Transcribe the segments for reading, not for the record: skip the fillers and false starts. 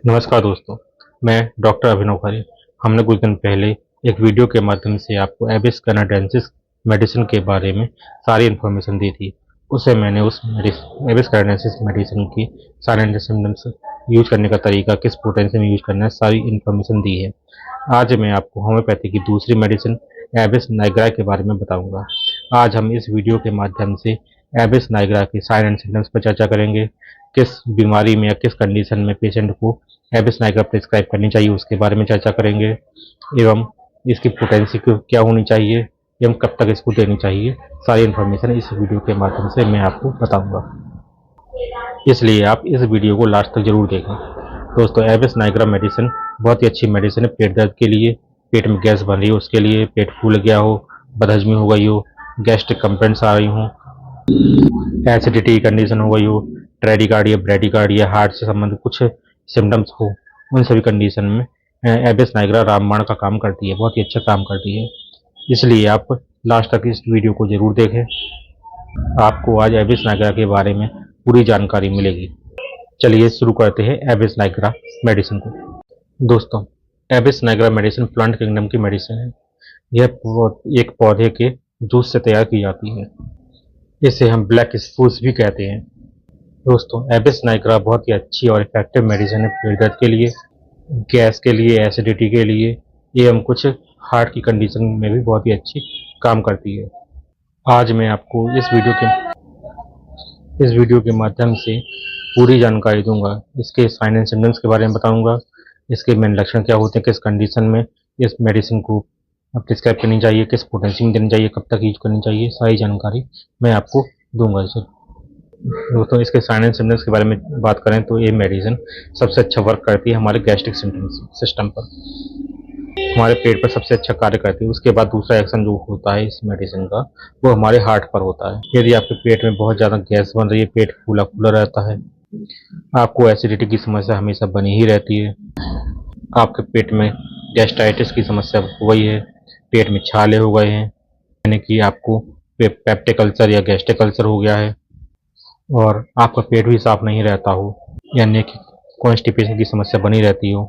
नमस्कार दोस्तों, मैं डॉक्टर अभिनव खरे। हमने कुछ दिन पहले एक वीडियो के माध्यम से आपको एबिस कैनाडेंसिस मेडिसिन के बारे में सारी इन्फॉर्मेशन दी थी। उससे मैंने उस एबिस कैनाडेंसिस मेडिसिन की सारे सिम्टम्स यूज करने का तरीका, किस पोटेंसी में यूज करना है, सारी इन्फॉर्मेशन दी है। आज मैं आपको होम्योपैथी की दूसरी मेडिसिन एबिस नाइग्रा के बारे में बताऊंगा। आज हम इस वीडियो के माध्यम से एबिस नाइग्रा के साइन एंड सिम्टम्स पर चर्चा करेंगे। किस बीमारी में या किस कंडीशन में पेशेंट को एबिस नाइग्रा प्रिस्क्राइब करनी चाहिए उसके बारे में चर्चा करेंगे, एवं इसकी पोटेंसी क्या होनी चाहिए एवं कब तक इसको देनी चाहिए। सारी इन्फॉर्मेशन इस वीडियो के माध्यम से मैं आपको बताऊंगा, इसलिए आप इस वीडियो को लास्ट तक जरूर देखें। दोस्तों, एबिस नाइग्रा मेडिसिन बहुत ही अच्छी मेडिसिन है पेट दर्द के लिए। पेट में गैस बन रही हो उसके लिए, पेट फूल गया हो, बदहजमी हो गई हो, गैस्ट्रिक कंप्लेंट्स आ रही हो, एसिडिटी की कंडीशन हो गई हो, ट्रेडिकार्डिया, ब्रेडिकार्डिया, हार्ट से संबंधित कुछ सिम्टम्स हो, उन सभी कंडीशन में एबिस नाइग्रा रामबाण का काम करती है, बहुत ही अच्छा काम करती है। इसलिए आप लास्ट तक इस वीडियो को जरूर देखें। आपको आज एबिस नाइग्रा के बारे में पूरी जानकारी मिलेगी। चलिए शुरू करते हैं एबिस नाइग्रा मेडिसिन को। दोस्तों, Abies nigra medicine plant kingdom की मेडिसिन है। यह एक पौधे के जूस से तैयार की जाती है। इसे हम ब्लैक स्प्रूस भी कहते हैं। दोस्तों, एबिस नाइग्रा बहुत ही अच्छी और इफेक्टिव मेडिसिन है पेट दर्द के लिए, गैस के लिए, एसिडिटी के लिए, एवं कुछ हार्ट की कंडीशन में भी बहुत ही अच्छी काम करती है। आज मैं आपको इस वीडियो के माध्यम से पूरी जानकारी दूंगा। इसके साइन एंड सिम्टम्स के बारे में बताऊंगा, इसके मेन लक्षण क्या होते हैं, किस कंडीशन में इस मेडिसिन को प्रिस्क्राइब करनी चाहिए, किस पोटेंसी में देनी चाहिए, कब तक यूज करनी चाहिए, सारी जानकारी मैं आपको दूंगा। दोस्तों, इसके साइन एंड सिम्टम्स के बारे में बात करें तो ये मेडिसिन सबसे अच्छा वर्क करती है हमारे गैस्ट्रिक सिस्टम पर, हमारे पेट पर सबसे अच्छा कार्य करती है। उसके बाद दूसरा एक्शन जो होता है इस मेडिसिन का, वो हमारे हार्ट पर होता है। यदि आपके पेट में बहुत ज़्यादा गैस बन रही है, पेट फूला फूला रहता है, आपको एसिडिटी की समस्या हमेशा बनी ही रहती है, आपके पेट में गैस्ट्राइटिस की समस्या हो गई है, पेट में छाले हो गए हैं, यानी कि आपको पेप्टिक अल्सर या गैस्ट्रिक अल्सर हो गया है, और आपका पेट भी साफ नहीं रहता हो, यानी कि कॉन्स्टिपेशन की समस्या बनी रहती हो,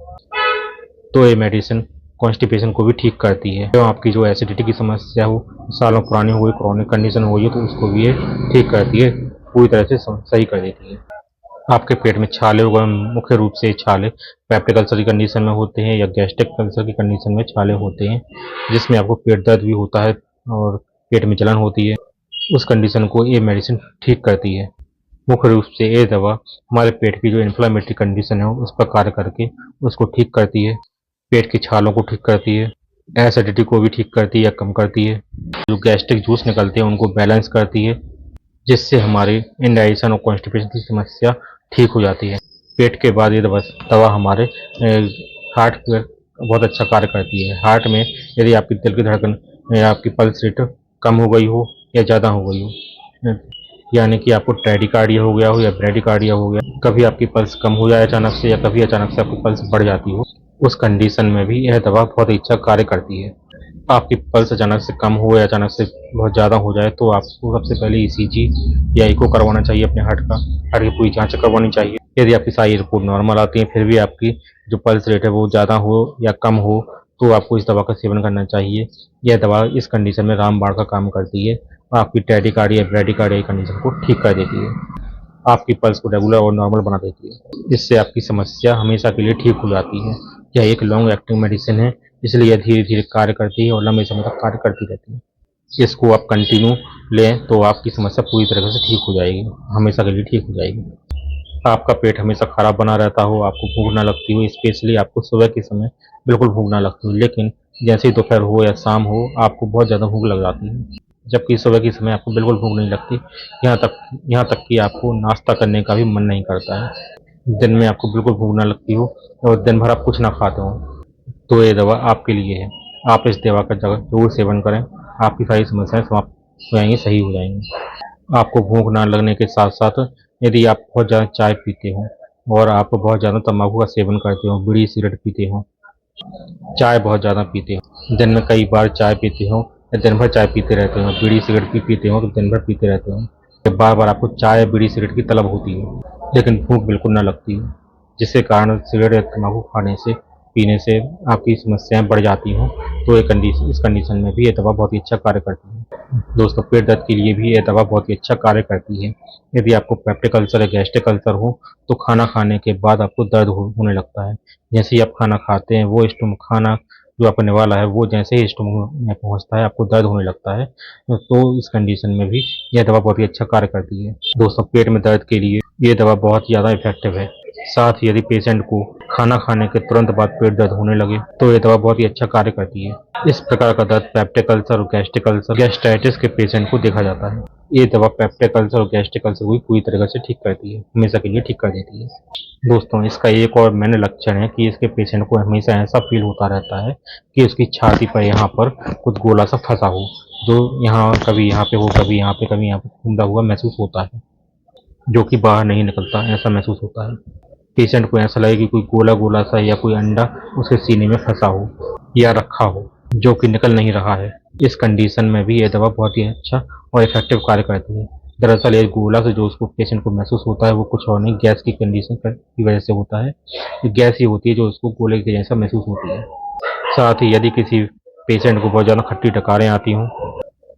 तो ये मेडिसिन कॉन्स्टिपेशन को भी ठीक करती है। तो आपकी जो एसिडिटी की समस्या हो, सालों पुरानी हो गई, क्रॉनिक कंडीशन हो गई, तो उसको भी ये ठीक करती है, पूरी तरह से सही कर देती है। आपके पेट में छाले हो गए, मुख्य रूप से छाले पेप्टिक अल्सर की कंडीशन में होते हैं या गैस्ट्रिक अल्सर की कंडीशन में छाले होते हैं, जिसमें आपको पेट दर्द भी होता है और पेट में जलन होती है। उस कंडीशन को ये मेडिसिन ठीक करती है। मुख्य रूप से ये दवा हमारे पेट की जो इन्फ्लेमेटरी कंडीशन है उस पर कार्य करके उसको ठीक करती है, पेट की छालों को ठीक करती है, एसिडिटी को भी ठीक करती है या कम करती है, जो गैस्ट्रिक जूस निकलते हैं उनको बैलेंस करती है, जिससे हमारी इंडाइजेशन और कॉन्स्टिपेशन की समस्या ठीक हो जाती है। पेट के बाद ये दवा हमारे हार्ट पर बहुत अच्छा कार्य करती है। हार्ट में यदि आपकी दिल की धड़कन या आपकी पल्स रेट कम हो गई हो या ज़्यादा हो गई हो, यानी कि आपको ट्रेडिकार्डिया हो गया हो या ब्रेडिकार्डिया हो गया, कभी आपकी पल्स कम हो जाए अचानक से या कभी अचानक से आपकी पल्स बढ़ जाती हो, उस कंडीशन में भी यह दवा बहुत अच्छा कार्य करती है। आपकी पल्स अचानक से कम हो या अचानक से बहुत ज़्यादा हो जाए तो आपको सबसे पहले ईसीजी या इको करवाना चाहिए, अपने हार्ट की पूरी जांच करवानी चाहिए। यदि आपकी सारी रिपोर्ट नॉर्मल आती है, फिर भी आपकी जो पल्स रेट है वो ज़्यादा हो या कम हो, तो आपको इस दवा का सेवन करना चाहिए। यह दवा इस कंडीशन में रामबाण का काम करती है, आपकी टैकिकार्डिया ब्रैडिकार्डिया कंडीशन को ठीक कर देती है, आपकी पल्स को रेगुलर और नॉर्मल बना देती है। इससे आपकी समस्या हमेशा के लिए ठीक हो जाती है। यह एक लॉन्ग एक्टिंग मेडिसिन है, इसलिए धीरे धीरे कार्य करती है और लंबे समय तक कार्य करती रहती है। इसको आप कंटिन्यू लें तो आपकी समस्या पूरी तरह से ठीक हो जाएगी, हमेशा के लिए ठीक हो जाएगी। आपका पेट हमेशा खराब बना रहता हो, आपको भूख ना लगती हो, स्पेशली आपको सुबह के समय बिल्कुल भूख ना लगती हो, लेकिन जैसे ही दोपहर हो या शाम हो आपको बहुत ज़्यादा भूख लग जाती है, जबकि सुबह के समय आपको बिल्कुल भूख नहीं लगती, यहाँ तक कि आपको नाश्ता करने का भी मन नहीं करता है। दिन में आपको बिल्कुल भूख ना लगती हो और दिन भर आप कुछ ना खाते हो, तो ये दवा आपके लिए है। आप इस दवा का जरूर सेवन करें, आपकी सारी समस्याएं समाप्त हो जाएंगी, सही हो जाएंगी। आपको भूख ना लगने के साथ साथ यदि आप बहुत ज़्यादा चाय पीते हो और आप बहुत ज़्यादा तंबाकू का सेवन करते हो, बीड़ी सिगरेट पीते हो, चाय बहुत ज़्यादा पीते हो, दिन में कई बार चाय पीते हो या दिन भर चाय पीते रहते हो, बीड़ी सिगरेट भी पीते हो तो दिन भर पीते रहते हो, बार बार आपको चाय बीड़ी सिगरेट की तलब होती है लेकिन भूख बिल्कुल ना लगती है, जिसके कारण सिगरेट या तम्बाकू खाने से पीने से आपकी समस्याएं बढ़ जाती हों, तो इस कंडीशन में भी ये दवा बहुत ही अच्छा कार्य करती है। दोस्तों, पेट दर्द के लिए भी ये दवा बहुत ही अच्छा कार्य करती है। यदि आपको पेप्टिक अल्सर या गैस्ट्रिक अल्सर हो, तो खाना खाने के बाद आपको दर्द होने लगता है। जैसे ही आप खाना खाते हैं, वो खाना जो आपका निवाला है, वो जैसे ही स्टमक में पहुंचता है, आपको दर्द होने लगता है। तो इस कंडीशन में भी यह दवा बहुत ही अच्छा कार्य करती है। दोस्तों, पेट में दर्द के लिए ये दवा बहुत ज़्यादा इफेक्टिव है। साथ ही यदि पेशेंट को खाना खाने के तुरंत बाद पेट दर्द होने लगे, तो ये दवा बहुत ही अच्छा कार्य करती है। इस प्रकार का दर्द पेप्टिक अल्सर और गैस्ट्रिक अल्सर, गैस्ट्राइटिस के पेशेंट को देखा जाता है। ये दवा पेप्टिक अल्सर और गैस्ट्रिक अल्सर को भी पूरी तरह से ठीक करती है, हमेशा के लिए ठीक कर देती है। दोस्तों, इसका एक और मेन लक्षण है कि इसके पेशेंट को हमेशा ऐसा फील होता रहता है कि उसकी छाती पर यहाँ पर कुछ गोला सा फंसा हो, जो यहाँ कभी यहाँ पे हो, कभी यहाँ पे, कभी यहाँ पे घूमता हुआ महसूस होता है, जो कि बाहर नहीं निकलता, ऐसा महसूस होता है। पेशेंट को ऐसा लगे कि कोई गोला गोला सा या कोई अंडा उसके सीने में फंसा हो या रखा हो, जो कि निकल नहीं रहा है। इस कंडीशन में भी यह दवा बहुत ही अच्छा और इफेक्टिव कार्य करती है। दरअसल ये गोला से जो उसको पेशेंट को महसूस होता है, वो कुछ और नहीं, गैस की कंडीशन की वजह से होता है। ये गैस ही होती है जो उसको गोले के जैसा महसूस होती है। साथ ही यदि किसी पेशेंट को बहुत ज़्यादा खट्टी डकारें आती हों,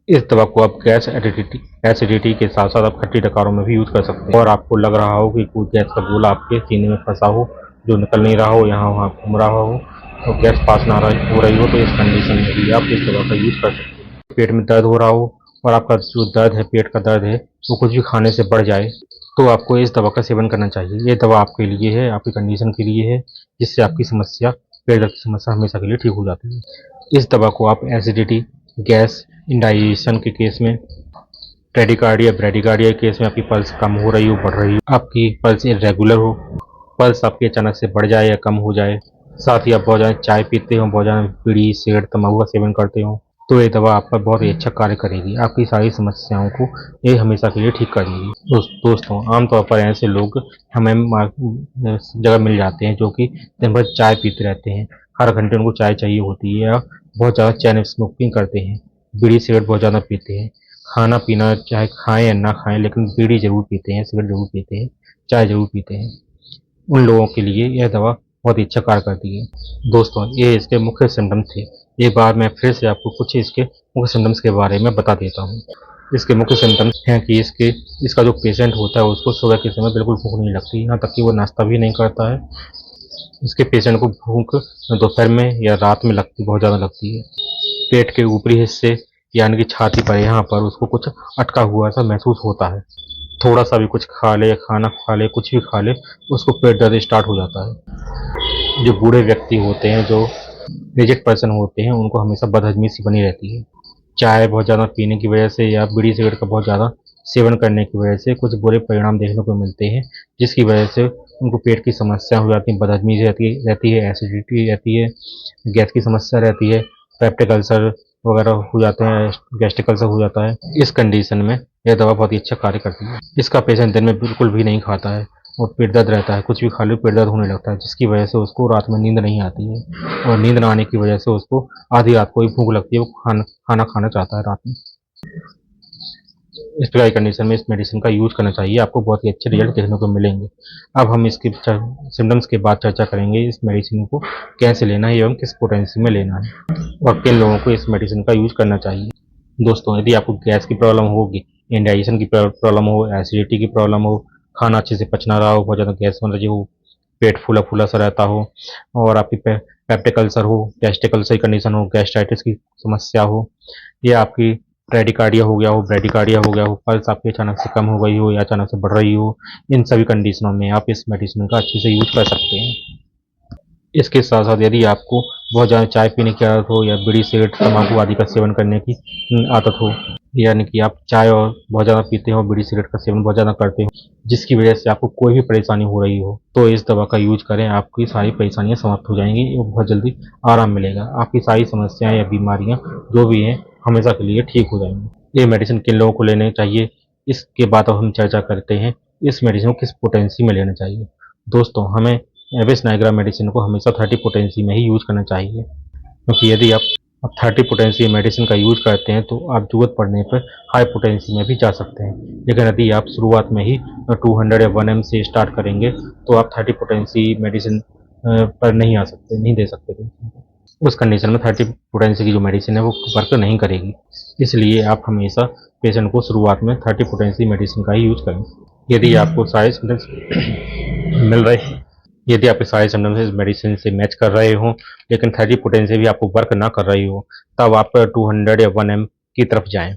इस दवा को आप गैस एसिडिटी के साथ साथ आप खट्टी डकारों में भी यूज कर सकते हैं। और आपको लग रहा हो कि कोई गैस का गोला आपके सीने में फंसा हो, जो निकल नहीं रहा हो, यहाँ वहाँ घूम रहा हो, तो गैस पास ना हो रही हो, तो इस कंडीशन में भी आप इस दवा का यूज कर सकते हैं। पेट में दर्द हो रहा हो और आपका जो दर्द है, पेट का दर्द है, वो कुछ भी खाने से बढ़ जाए, तो आपको इस दवा का सेवन करना चाहिए। ये दवा आपके लिए है, आपकी कंडीशन के लिए है, जिससे आपकी समस्या, पेट दर्द की समस्या हमेशा के लिए ठीक हो जाती है। इस दवा को आप एसिडिटी, गैस, इंडाइजेशन के केस में, टेडिकार्डिया, ब्रेडिकार्डिया के केस में आपकी पल्स कम हो रही हो, बढ़ रही हो, आपकी पल्स इरेगुलर हो, पल्स आपकी अचानक से बढ़ जाए या कम हो जाए, साथ ही आप बहुत ज़्यादा चाय पीते हो, बहुत ज़्यादा बीड़ी, सिगरेट, तम्बाकू का सेवन करते हो, तो ये दवा आप पर बहुत ही अच्छा कार्य करेगी। आपकी सारी समस्याओं को ये हमेशा के लिए ठीक कर देगी। दोस्तों, आमतौर पर ऐसे लोग हमें जगह मिल जाते हैं जो कि दिन भर चाय पीते रहते हैं, हर घंटे उनको चाय चाहिए होती है, या बहुत ज़्यादा चैन स्मोकिंग करते हैं, बीड़ी सिगरेट बहुत ज़्यादा पीते हैं। खाना पीना चाहे खाएं या ना खाएं, लेकिन बीड़ी जरूर पीते हैं, सिगरेट जरूर पीते हैं, चाय जरूर पीते हैं। उन लोगों के लिए यह दवा बहुत ही अच्छा कार्य करती है। दोस्तों, ये इसके मुख्य सिम्टम्स थे। एक बार मैं फिर से आपको कुछ इसके मुख्य सिम्टम्स के बारे में बता देता हूँ। इसके मुख्य सिम्टम्स हैं कि इसका जो पेशेंट होता है, उसको सुबह के समय बिल्कुल भूख नहीं लगती, यहाँ तक कि वो नाश्ता भी नहीं करता है। इसके पेशेंट को भूख दोपहर में या रात में बहुत ज़्यादा लगती है। पेट के ऊपरी हिस्से यानी कि छाती पर, यहाँ पर उसको कुछ अटका हुआ सा महसूस होता है। थोड़ा सा भी कुछ खा ले, खाना खा ले, कुछ भी खा ले, उसको पेट दर्द स्टार्ट हो जाता है। जो बूढ़े व्यक्ति होते हैं, जो एजेड पर्सन होते हैं, उनको हमेशा बदहजमी सी बनी रहती है। चाय बहुत ज़्यादा पीने की वजह से या बीड़ी सिगरेट का बहुत ज़्यादा सेवन करने की वजह से कुछ बुरे परिणाम देखने को मिलते हैं, जिसकी वजह से उनको पेट की समस्या हो जाती है, बदहजमी रहती है, एसिडिटी रहती है, गैस की समस्या रहती है, पेप्टिक अल्सर वगैरह हो जाते हैं, गैस्ट्रिक अल्सर हो जाता है। इस कंडीशन में यह दवा बहुत ही अच्छा कार्य करती है। इसका पेशेंट दिन में बिल्कुल भी नहीं खाता है और पेट दर्द रहता है, कुछ भी खा लो पेट दर्द होने लगता है, जिसकी वजह से उसको रात में नींद नहीं आती है, और नींद ना आने की वजह से उसको आधी रात को ही भूख लगती है, वो खाना खाना चाहता है रात में। इस प्रकार की कंडीशन में इस मेडिसिन का यूज करना चाहिए, आपको बहुत ही अच्छे रिजल्ट देखने को मिलेंगे। अब हम इसके सिम्टम्स के बाद चर्चा करेंगे इस मेडिसिन को कैसे लेना है एवं किस पोटेंसी में लेना है और किन लोगों को इस मेडिसिन का यूज करना चाहिए। दोस्तों, यदि आपको गैस की प्रॉब्लम होगी, इंडाइजेशन की प्रॉब्लम हो, एसिडिटी की प्रॉब्लम हो, खाना अच्छे से पच ना रहा हो, बहुत ज़्यादा गैस बन रही हो, पेट फूला फूला सा रहता हो, और आपकी पेप्टिक अल्सर हो, गैस्ट्रिक अल्सर की कंडीशन हो, गैस्ट्राइटिस की समस्या हो, या आपकी ब्रेडिकार्डिया हो गया हो, ब्रेडिकार्डिया हो गया हो, पल्स आपकी अचानक से कम हो गई हो या अचानक से बढ़ रही हो, इन सभी कंडीशनों में आप इस मेडिसिन का अच्छे से यूज कर सकते हैं। इसके साथ साथ यदि आपको बहुत ज़्यादा चाय पीने की आदत हो या बीड़ी सिगरेट तम्बाकू आदि का सेवन करने की आदत हो, यानी कि आप चाय और बहुत ज़्यादा पीते हो, बीड़ी सिगरेट का सेवन बहुत ज़्यादा करते हो, जिसकी वजह से आपको कोई भी परेशानी हो रही हो, तो इस दवा का यूज करें, आपकी सारी परेशानियां समाप्त हो जाएंगी और बहुत जल्दी आराम मिलेगा। आपकी सारी समस्याएं या बीमारियां जो भी हैं, हमेशा के लिए ठीक हो जाएंगी। ये मेडिसिन किन लोगों को लेने चाहिए, इसके बाद अब हम चर्चा करते हैं इस मेडिसिन को किस पोटेंसी में लेना चाहिए। दोस्तों, हमें एविस नाइग्रा मेडिसिन को हमेशा 30 पोटेंसी में ही यूज करना चाहिए, क्योंकि यदि आप आप 30 पोटेंसी मेडिसिन का यूज करते हैं तो आप जरूरत पड़ने पर हाई पोटेंसी में भी जा सकते हैं। लेकिन यदि आप शुरुआत में ही 200 या 1 m से स्टार्ट करेंगे तो आप 30 पोटेंसी मेडिसिन पर नहीं आ सकते, नहीं दे सकते पेशेंट को। उस कंडीशन में 30 पोटेंसी की जो मेडिसिन है वो वर्क नहीं करेगी। इसलिए आप हमेशा पेशेंट को शुरुआत में 30 पोटेंसी मेडिसिन का ही यूज करें। यदि आपको सारे सिम्टम्स मिल रहे यदि आपके सारे सिम्टम्स इस मेडिसिन से मैच कर रहे हो लेकिन 30 पोटेंसी भी आपको वर्क ना कर रही हो, तब आप 200 या 1 m की तरफ जाएं।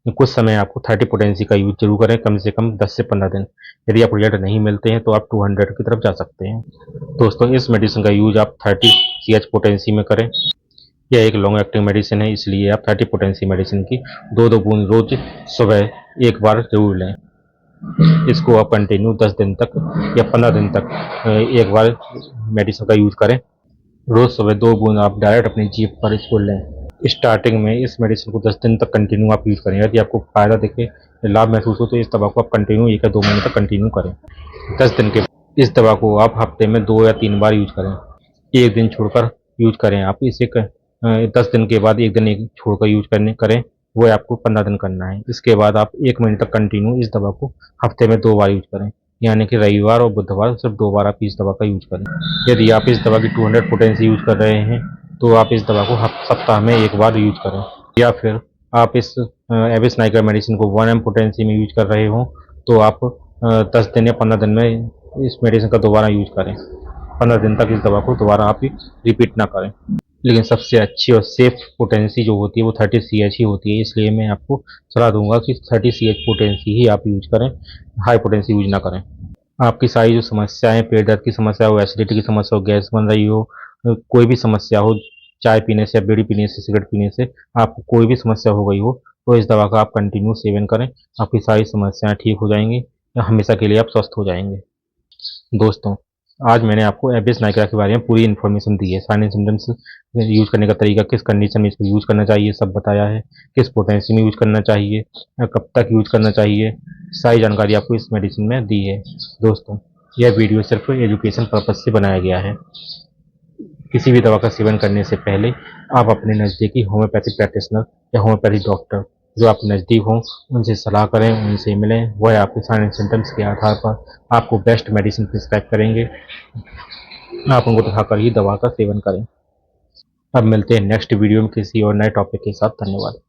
कुछ समय आपको 30 पोटेंसी का यूज जरूर करें, कम से कम 10 से 15 दिन। यदि आप रिजल्ट नहीं मिलते हैं तो आप 200 की तरफ जा सकते हैं। दोस्तों, इस मेडिसिन का यूज आप 30 CH पोटेंसी में करें। यह एक लॉन्ग एक्टिंग मेडिसिन है, इसलिए आप 30 पोटेंसी मेडिसिन की 2-2 बूंद रोज सुबह एक बार जरूर लें। इसको आप कंटिन्यू 10 दिन तक या 15 दिन तक एक बार मेडिसिन का यूज करें। रोज सुबह 2 बूंद आप डायरेक्ट अपनी जीभ पर इसको लें। स्टार्टिंग में इस मेडिसिन को 10 दिन तक कंटिन्यू आप यूज करें। यदि आपको फायदा दिखे, लाभ महसूस हो तो इस दवा को आप कंटिन्यू 1 या 2 महीने तक कंटिन्यू करें। 10 दिन के इस दवा को आप हफ्ते में 2 या 3 बार यूज करें। एक दिन छोड़कर यूज करें। आप इसे 10 दिन के बाद एक दिन छोड़कर यूज करें। वो आपको 15 दिन करना है। इसके बाद आप 1 महीने तक कंटिन्यू इस दवा को हफ्ते में 2 बार यूज करें, यानी कि रविवार और बुधवार सिर्फ 2 बार आप इस दवा का यूज करें। यदि आप इस दवा की 200 पोटेंसी यूज कर रहे हैं तो आप इस दवा को सप्ताह में 1 बार यूज करें। या फिर आप इस एविस नाइगर मेडिसिन को 1 m पोटेंसी में यूज कर रहे हो तो आप 10 दिन या 15 दिन में इस मेडिसिन का दोबारा यूज करें। 15 दिन तक इस दवा को दोबारा आप रिपीट ना करें। लेकिन सबसे अच्छी और सेफ पोटेंसी जो होती है वो 30 CH ही होती है। इसलिए मैं आपको सलाह दूंगा कि 30 CH पोटेंसी ही आप यूज करें, हाई पोटेंसी यूज ना करें। आपकी सारी जो समस्याएं, पेट दर्द की समस्या हो, एसिडिटी की समस्या हो, गैस बन रही हो, कोई भी समस्या हो, चाय पीने से, बीड़ी पीने से, सिगरेट पीने से आपको कोई भी समस्या हो गई हो तो इस दवा का आप कंटिन्यू सेवन करें। आपकी सारी समस्याएं ठीक हो जाएंगी, हमेशा के लिए आप स्वस्थ हो जाएंगे। दोस्तों, आज मैंने आपको एबिस नाइग्रा के बारे में पूरी इन्फॉर्मेशन दी है। साइन एंड सिम्टम्स यूज करने का तरीका, किस कंडीशन में इसको यूज करना चाहिए, सब बताया है। किस पोटेंसी में यूज करना चाहिए, कब तक यूज करना चाहिए, सारी जानकारी आपको इस मेडिसिन में दी है। दोस्तों, यह वीडियो सिर्फ एजुकेशन पर्पज से बनाया गया है। किसी भी दवा का सेवन करने से पहले आप अपने नज़दीकी होम्योपैथिक प्रैक्टिशनर या होम्योपैथिक डॉक्टर जो आप नज़दीक हों उनसे सलाह करें, उनसे मिलें। वह आपके साइन एंड सिम्टम्स के आधार पर आपको बेस्ट मेडिसिन प्रिस्क्राइब करेंगे। आप उनको दिखाकर ही दवा का सेवन करें। अब मिलते हैं नेक्स्ट वीडियो में किसी और नए टॉपिक के साथ। धन्यवाद।